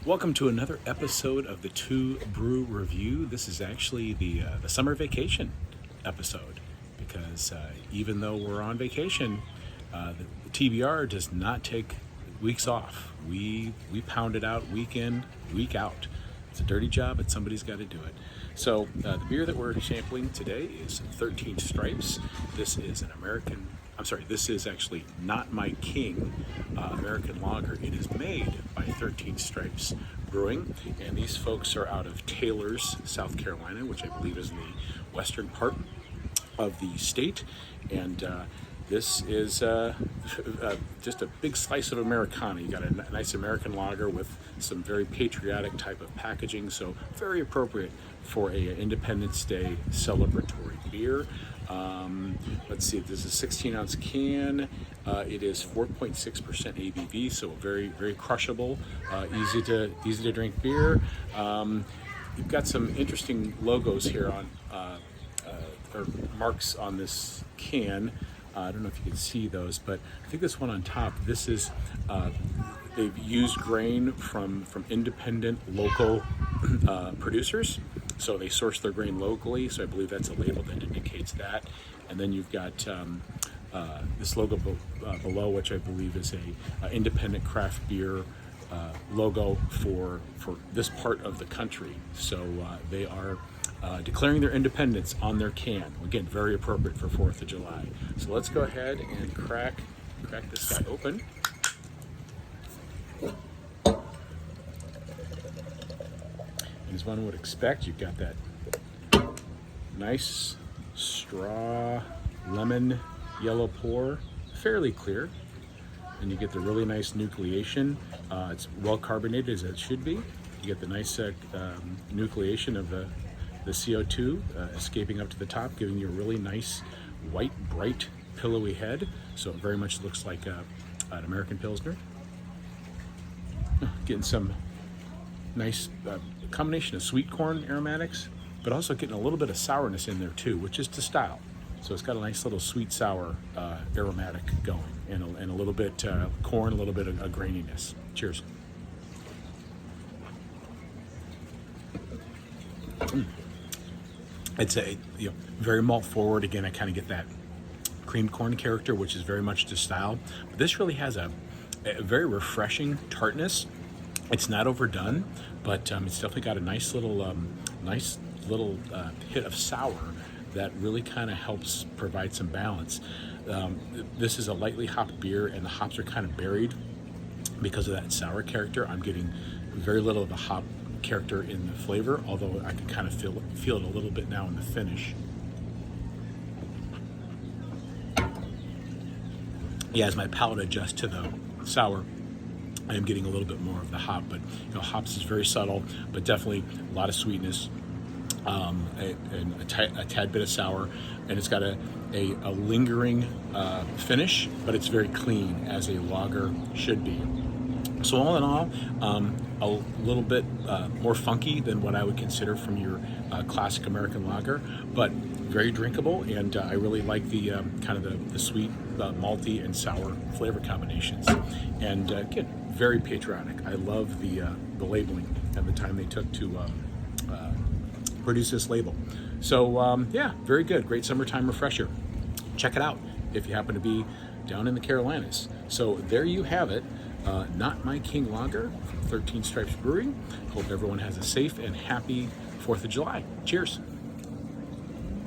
Welcome to another episode of the TUE Brew Review. This is actually the summer vacation episode because even though we're on vacation, the TBR does not take weeks off. We pound it out week in, week out. It's a dirty job, but somebody's got to do it. So the beer that we're sampling today is 13 Stripes. This is this is actually Not My King American Lager. It is made by 13 Stripes Brewing, and these folks are out of Taylor's, South Carolina, which I believe is in the western part of the state. And this is just a big slice of Americana. You got a nice American lager with some very patriotic type of packaging, so very appropriate for a Independence Day celebratory beer. Let's see, this is a 16-ounce can. It is 4.6% ABV, so very, very crushable, easy to drink beer. You've got some interesting logos here on or marks on this can. I don't know if you can see those, but I think this one on top, this is, they've used grain from independent local producers. So they source their grain locally, so I believe that's a label that indicates that. And then you've got this logo below, which I believe is a independent craft beer logo for this part of the country. So they are declaring their independence on their can. Again, very appropriate for 4th of July. So let's go ahead and crack this guy open. As one would expect, you've got that nice straw lemon yellow pour, fairly clear, and you get the really nice nucleation. It's well carbonated as it should be. You get the nice nucleation of the CO2 escaping up to the top, giving you a really nice white, bright, pillowy head. So it very much looks like an American Pilsner. Getting some nice combination of sweet corn aromatics, but also getting a little bit of sourness in there too, which is to style. So it's got a nice little sweet sour aromatic going, and a little bit corn, a little bit of graininess. Cheers. It's a very malt forward. Again, I kind of get that cream corn character, which is very much to style. But this really has a very refreshing tartness. It's not overdone, but it's definitely got a nice little hit of sour that really kind of helps provide some balance. This is a lightly hopped beer, and the hops are kind of buried because of that sour character. I'm getting very little of the hop character in the flavor, although I can kind of feel it a little bit now in the finish. Yeah, as my palate adjusts to the sour, I am getting a little bit more of the hop, but hops is very subtle, but definitely a lot of sweetness, and a tad bit of sour, and it's got a lingering finish, but it's very clean, as a lager should be. So all in all, a little bit more funky than what I would consider from your classic American lager, but very drinkable, and I really like the kind of the sweet, malty, and sour flavor combinations. And again, very patriotic. I love the labeling and the time they took to produce this label. So yeah, very good. Great summertime refresher. Check it out if you happen to be down in the Carolinas. So there you have it. Not My King Lager from 13 Stripes Brewing. Hope everyone has a safe and happy 4th of July. Cheers.